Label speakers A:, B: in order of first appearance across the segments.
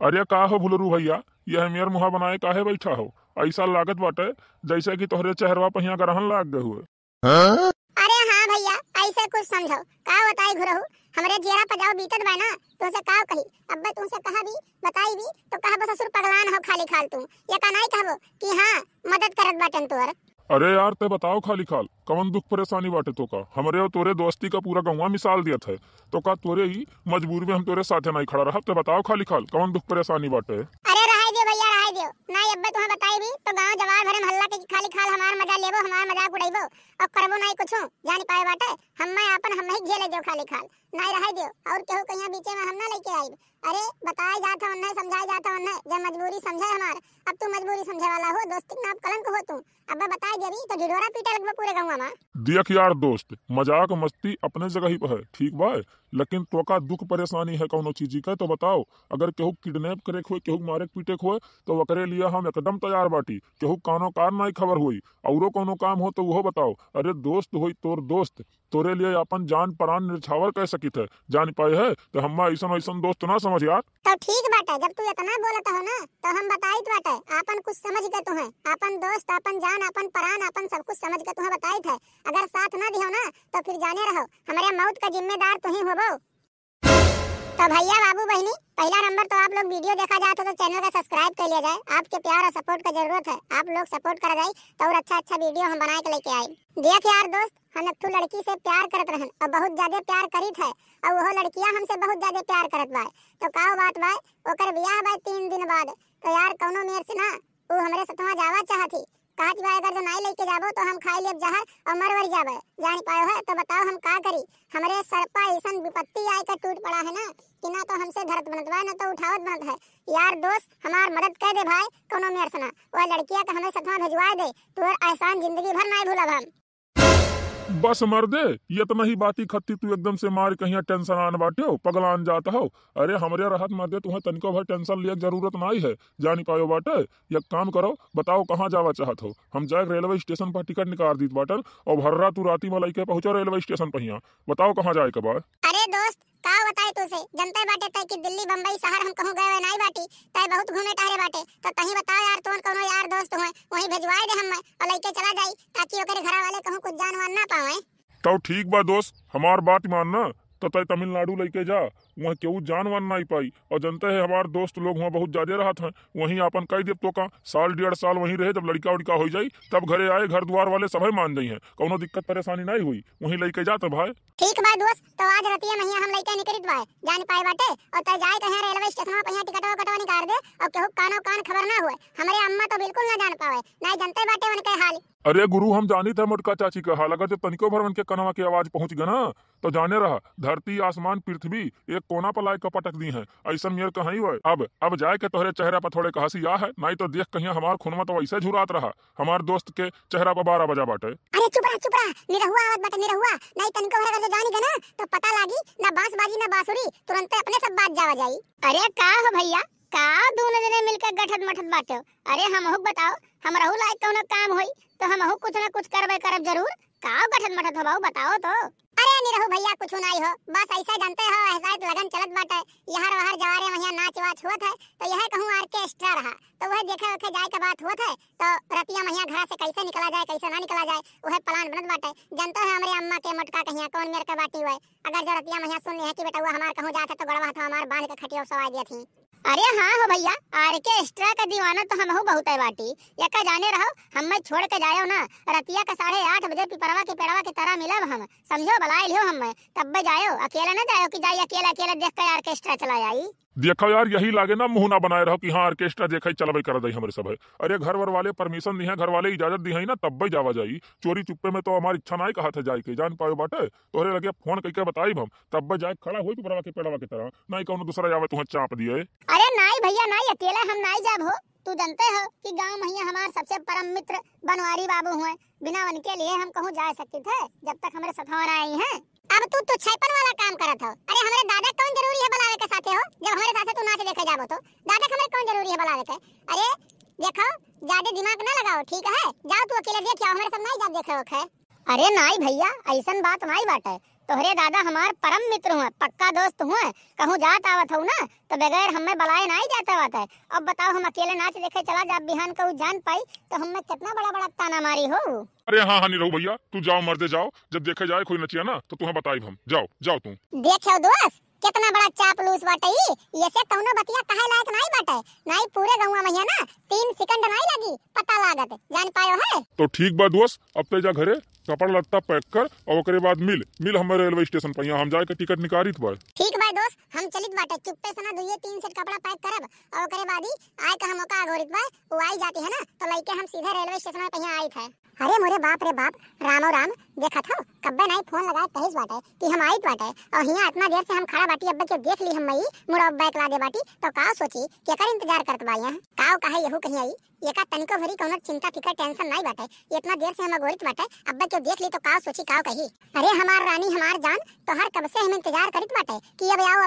A: अरे का हो भुलरू भैया, यह मेर मुहा बनाए काहे बैठा हो? ऐसा लागत बाटे जैसे कि तोहरे चेहरवा पहिया ग्रहण लाग गए हुए।
B: अरे हाँ भैया, ऐसे कुछ समझो का बताई घुरहु। हमरे जेरा पजाओ बीतत बा ना, तुमसे का कही। अब्बे तुमसे कहा भी बताई भी तो कहा बस ससुर पगलान हो खाली खाल तू। ये का नहीं कहबो कि हाँ मदद करत बाटन तोर।
A: अरे यार ते बताओ खाली खाल कवन दुख परेशानी बाटे तो का हमरे और तोरे दोस्ती का पूरा गौवा मिसाल दिया था। तो का तोरे ही मजबूरी में हम तोरे साथे नहीं खड़ा रहा। ते बताओ खाली खाल कवन दुख परेशानी बाटे।
B: अरे रहाई दियो भैया रहाई दियो। नहीं अब्बे तुम्हें बताई भी तो गांव जवार भरे हल्ला के खाली खाल हमार मजा लेबो, हमार मजाक उड़ाइबो और करबो नहीं कुछ जान पाए बाटे। हम्मे अपन हम ही झेले दियो खाली खाल। नहीं रहाई दियो और केहू कहिया बीचे में हम ना लेके आई। अरे बताए जाता उन्हें समझाए जाता उन्हें जब मजबूरी समझे हमार। अब तू मजबूरी समझे वाला हो, दोस्ती नाम कलंक हो तू। अब बताए देवी तो ढिढोरा पीटे लगबो पूरे गांव में।
A: देख यार दोस्त, मजाक मस्ती अपने जगह ही पे है, ठीक बा, लेकिन तो का दुख परेशानी है कौनो चीज का तो बताओ। अगर केहू किडनैप करे खोए, केहू मारे पीटे खोए तो वकरे लिए हम एकदम तैयार बाटी। केहू कानो कार नहीं खबर हुई औरो कोनो काम हो तो वो बताओ। अरे दोस्त होई तोर दोस्त तोरे लिए अपन जान प्राण निछावर कह सकित है, जान पाए है तो हम्मा ऐसा ऐसा दोस्त ना समझ यार।
B: तो ठीक बाटे, जब तू इतना बोलत हो ना तो हम बताइत बाटे। आपन कुछ समझ के तू है, अपन दोस्त अपन जान अपन प्राण अपन सब कुछ समझ के तुम्हें बताइत है। अगर साथ ना दियो ना तो फिर जाने रहो हमारे मौत का जिम्मेदार तू ही होबो। तो भैया बाबू बहनी, पहला नंबर तो आप लोग वीडियो देखा जाए तो चैनल का सब्सक्राइब कर लिया जाए। आपके प्यार और सपोर्ट का जरूरत है, आप लोग सपोर्ट कर जाए तो और अच्छा वीडियो हम बना के लेके आए। देख यार दोस्त, हम एक लड़की से प्यार करत रहन और बहुत ज्यादा प्यार करीत है और वो लड़कियां हमसे बहुत ज्यादा प्यार करत बा। तो का बात बा ओकर बियाह बा 3 दिन बाद। तो यार कौनो मेर से ना वो हमरे साथवा जावा चाहती। कहत बा अगर जो नहीं लेके जाबो तो हम खाई लेब जहर और मर जाबे। जान पायो है तो बताओ हम का करी। हमरे सर पर ऐसन विपत्ति आए का टूट पड़ा है ना कि ना तो हमसे धरत बनत बा ना तो उठावत बनत है। यार दोस्त हमार मदद कर दे भाई, कोनो मेर से ना वो लड़किया का हमें साथवा भिजवा दे। तू एहसान जिंदगी भर नहीं भूलब हम।
A: बस मर दे, ये तो नहीं बाती खत्ती तू एकदम से मार कहीं टेंशन आन बाटे हो, पगलान जाता हो। अरे हमरे राहत मर दे, तुम्हें तनिको भर टेंशन लिया जरूरत नहीं है, जानी पायो बाटे। एक काम करो बताओ कहाँ जावा चाहत हो। हम जाए रेलवे स्टेशन पर टिकट निकाल दी बाटन और भर्रा तू राती में लेके पहुंचो रेलवे स्टेशन पर। बताओ कहाँ जाए के बाद।
B: अरे दोस्त का बताए तुसे जनते बाटे तय कि दिल्ली बम्बई शहर हम कहूं गए नहीं बाटी तय बहुत घूमे टहरे बाटे। तो तही बताओ यार तोन कोनो यार दोस्त होए वही भेजवाए दे हम और लेके चला जाई ताकि ओकरे घर वाले कहूं कुछ जानवर ना पावे।
A: तो ठीक बा दोस्त, हमार बात मानना तो तय तमिलनाडु लेके जा, वहाँ केहू जान वान नहीं पाई। और जनते है हमारे दोस्त लोग वहाँ बहुत ज्यादा रहत हैं, वहीं अपन कई देव तो का साल 1.5 साल वहीं रहे। जब लड़का उड़का हो जाई तब घरे आए, घर द्वार वाले सभी मान जाई हैं, कोनो दिक्कत परेशानी नहीं हुई, वहीं लेके जाते भाई।
B: ठीक बा दोस्त, तो आज रतिया महिया हम लेके निकलित बाय जान पाए बाटे और तय जाए कहीं रेलवे स्टेशन पर टिकटवा कटवा निकाल दे और केहू कानो कान खबर ना हुए। हमारे अम्मा तो बिल्कुल ना जान पावे, नहीं जनते बाटे उनके हाल।
A: अरे गुरु हम जानी थे मोटका चाची का हाल, अगर जब तनिको भर उनके कनवा की आवाज पहुंच गया ना तो जाने रहा धरती आसमान पृथ्वी एक कोना पर लाए कपटक दी है। ऐसा मेर कहीं हुए। अब जाए के तोहरे चेहरा पर थोड़े हंसी आ है, नहीं तो देख कहीं हमार खुनमा तो वैसे झुरात रहा। हमार दोस्त के चेहरा पर 12 बजा बाटे।
B: अरे चुप रहा निरहुआ आवत बाटे निरहुआ। नहीं तनिको भर अगर जानी गना तो पता लागी ना बांस बाजी ना बांसुरी, तुरंत अपने सब बात जावा जाई। अरे का हो भैया, का दोनों जने मिलकर गठत मठत बाटे। अरे हमहु बताओ हम रहू लायक कोनो काम होई तो हमहु कुछ ना कुछ करबे करब जरूर। का गठत मठत हो बताओ तो। अरे निरहु भैया कुछ नहीं हो, बस ऐसा जानते हो ऐसा लगन चलत बाटे। यहर वहर जवारे वहिया नाच वाच होत है तो यह कहूं ऑर्केस्ट्रा रहा तो वह देखे ओखे जाए के बात होत है। तो रतिया महिया घर से कैसे निकला जाए कैसे ना निकला जाए वह प्लान बनत बाटे। जानते हो हमारे अम्मा के मोटका कहिया कौन मेरे के बाटी हुए। अगर जो रतिया महिया सुन ली है कि बेटा वो हमार कहूं जात तो गड़वा था हमार बांध के खटिया सवाई दिया थी। अरे हाँ हो भैया, ऑर्केस्ट्रा का दीवाना तो हम हो बहुत है बाटी। यका जाने रहो हम मैं छोड़ के जायो ना रतिया का 8:30 बजे पिपरवा के पेड़वा की तरह मिलब हम, समझो बलाए लियो हम तब बे जायो। अकेला ना जायो कि जाई अकेला अकेला देख के ऑर्केस्ट्रा चला जाई।
A: देखो यार यही लागे ना मुंह ना बनाए रहो कि हाँ ऑर्केस्ट्रा देखे चलबे कर दई हमरे सब है। अरे घर वर वाले परमिशन दी है, घर वाले इजाजत दी है ना तब भी जावा जाई। चोरी चुप्पे में तो हमारी इच्छा नहीं कहा था जाए के, जान पायो बाटे। तोहरे लगे फोन करके बताई हम तब भी जाए खड़ा होई पिपरवा के पेड़वा की तरह, नहीं कौनो दूसरा जावे तुम्हें चाप दिए।
B: अरे नहीं भैया नहीं, अकेला हम नहीं जाब हो। तू जानते हो कि गांव महिया हमार सबसे परम मित्र बनवारी बाबू हुए, बिना उनके लिए हम कहूं जा सकते थे जब तक हमारे सथवार आई हैं। अब तू छैपन वाला काम करत हो। अरे हमारे दादा कौन जरूरी है बुलावे के साथे हो, जब हमारे साथे तू नाच देखे जाबो तो दादा हमारे कौन जरूरी है बुलावे के। अरे देखो ज्यादा दिमाग ना लगाओ ठीक है, जाओ तू अकेले देख आओ, हमारे सब नहीं जा देखे ओखे। अरे नहीं भैया ऐसन बात नहीं बाटे, तोहरे दादा हमार परम मित्र हुए, पक्का दोस्त हुए। कहूँ जात आवत हूँ ना तो बगैर हमें बुलाए ना ही जाता बात है। अब बताओ हम अकेले नाच देखे चला जा बिहान कहूँ जान पाई तो हमें कितना बड़ा बड़ा ताना मारी हो।
A: अरे हाँ हाँ नहीं रहू भैया, तू जाओ मर्दे जाओ, जब देखे जाए कोई नचिया ना तो तुम्हें बताई हम। जाओ जाओ तुम।
B: देखो दोस्त कितना बड़ा चापलूस बाटे ये से कौनो बतिया कहे लायक नहीं बाटे। नहीं पूरे गौवा में ना 3 सेकंड नहीं लगी पता लागत, जान पायो है।
A: तो ठीक बा दोस्त, अब ते जा घरे कपड़ा लत्ता पैक कर और ओकरे बाद मिल हमें रेलवे स्टेशन पर, यहाँ हम जाए के टिकट निकालित बा।
B: ठीक बा दोस्त, हम चलित बाटे चुप्पे से ना 2-3 सेट कपड़ा पैक करब और ओकरे बाद ही आए का हम मौका अगोरित बा वो आई जाती है ना तो लइके हम सीधे रेलवे स्टेशन में कहीं आई थे। अरे मोरे बाप रे बाप, रामो राम, देखा था कब्बे नहीं फोन लगाए कहिस बाटे कि हम आइत बाटे और हिया इतना देर से हम खड़ा बाटी। अब्बे के देख ली हम मई मुड़ा बैक ला दे बाटी तो का सोची के कर इंतजार करत बा यहाँ काओ काहे यहू कहीं आई एका तनिको भरी कौनो चिंता फिकर टेंशन नहीं बाटे। इतना देर से हम अगोरित बाटे अब्बे के देख ली तो का सोची काओ कही। अरे हमार रानी हमार जान तो हर कब से हम इंतजार करित बाटे कि अब आओ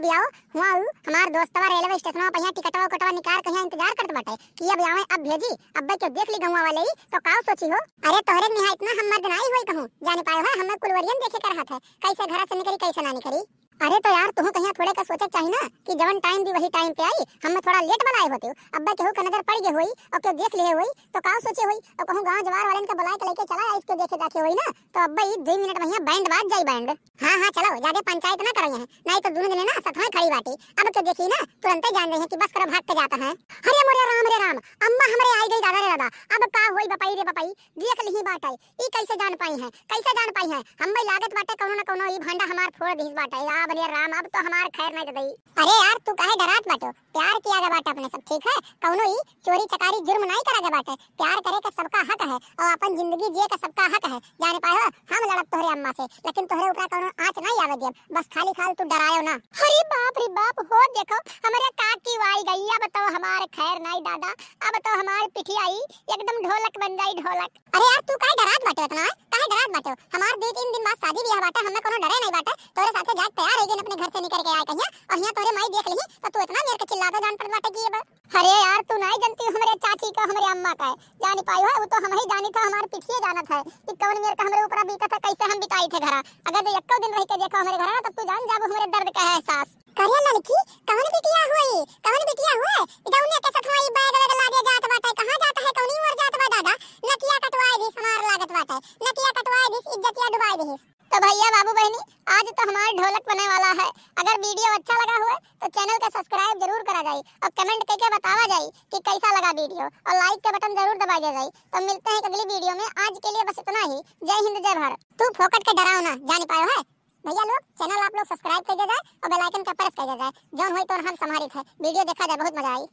B: हुआ हमार दोस्तवा रेलवे स्टेशन में पहिया टिकटवा कटवा निकाल कहीं इंतजार करत बाटे कि अब आवे अब भेजी। अब्बे के देख ली गौवा वाले तो का सोची हो। अरे तोहरे निहा इतना हम मर्द नहीं होई कहूं जाने पायो है, हमें कुलवरियन देखे कर रहा था कैसे घर से निकली कैसे ना निकली। अरे तो यार तुह कहीं थोड़े का सोचे चाहिए ना कि जवन टाइम भी वही टाइम पे आई, हमें थोड़ा लेट बनाए होते हो। अब्बे केहू का नजर पड़ गई होई और केहू देख लिए होई तो का सोचे होई और कहूं गांव जवार वालन का बुलाए के लेके चला इसको देखे जाके होई ना तो अब्बे 2 मिनट में बैंड बाज जाई बैंड। हां चलो ज्यादा पंचायत ना करो यहाँ, नहीं तो दोनों जने ना सतह खड़ी बाटी। अब तो देखी ना तुरंत जान रही है कि बस करो भाग के जाता है। अरे मोरे राम अम्मा हमरे आई गई दादा रे दादा, अब का होई बपाई रे बपाई देख ली बाटे ई कैसे जान पाई है हम भाई लागत बाटे कोनो ना कोनो ई भांडा हमार फोड़ दिस बाटे। अब रे राम अब तो हमार खैर नहीं दई। अरे यार तू काहे डरात बाटो, प्यार किया गया बाटे अपने सब ठीक है, कोनो ई चोरी चकारी जुर्म नहीं करा गया बाटे। प्यार करे का सबका हक है और अपन जिंदगी जिए का सबका हक है। जाने पाए हम लड़त तोहरे अम्मा से लेकिन तोहरे ऊपर कोनो आंच नहीं आवे देब, बस खाली तू डरायो ना। अरे बाप रे बाप हो देखो हमारे काकी वाई गई। अब तो हमार खैर नहीं दादा, अब तो हमार पिठी आई एकदम ढोलक बन जाई ढोलक। अरे यार तू काहे डरात बाटे इतना, काहे डरात बाटे। हमार 2-3 दिन बाद शादी ब्याह बाटे, हमें कोनो डरे नहीं बाटे। तोरे साथे जाके तैयार है अपने घर से निकल के आए कहिया और यहाँ तोरे माई देख ली तो तू इतना मेरे के चिल्लाता जान पड़ बाटे की। अरे यार तू नहीं जानती हमारे चाची का हमारे अम्मा का है, जानी पाई है वो तो हम ही जानी था हमारे पिछले जाना था कि कौन मेरे का हमारे ऊपर बीता था कैसे हम बिताई थे घर। अगर एक दिन रह के देखो हमारे घर तब तू जान जाबो हमारे दर्द का एहसास। करिया लड़की कौन बिटिया हुई इदौने के साथ वाई बैग वैग लादे जात बाटे, कहां जाता है कौनी उर जात बा दादा। नकिया कटवाए दिस हमार लागत बाटे, नकिया कटवाए दिस इज्जतिया डुबाए दिस। तो भैया बाबू बहनी आज तो हमारा ढोलक बने वाला है। अगर वीडियो अच्छा लगा हुआ तो चैनल का सब्सक्राइब जरूर करा जाए और कमेंट करके बतावा जाए कि कैसा लगा वीडियो और लाइक का बटन जरूर दबा दिया जाए। तो मिलते हैं अगली वीडियो में, आज के लिए बस इतना ही। जय हिंद जय भारत। तू फोकट के डराओ ना, जान पायो है भैया लोग। चैनल आप लोग सब्सक्राइब कर दिया जाए और बेल आइकन का प्रेस कर दिया जाए, जौन होई तो हम समारित है। वीडियो देखा जाए, बहुत मजा आई।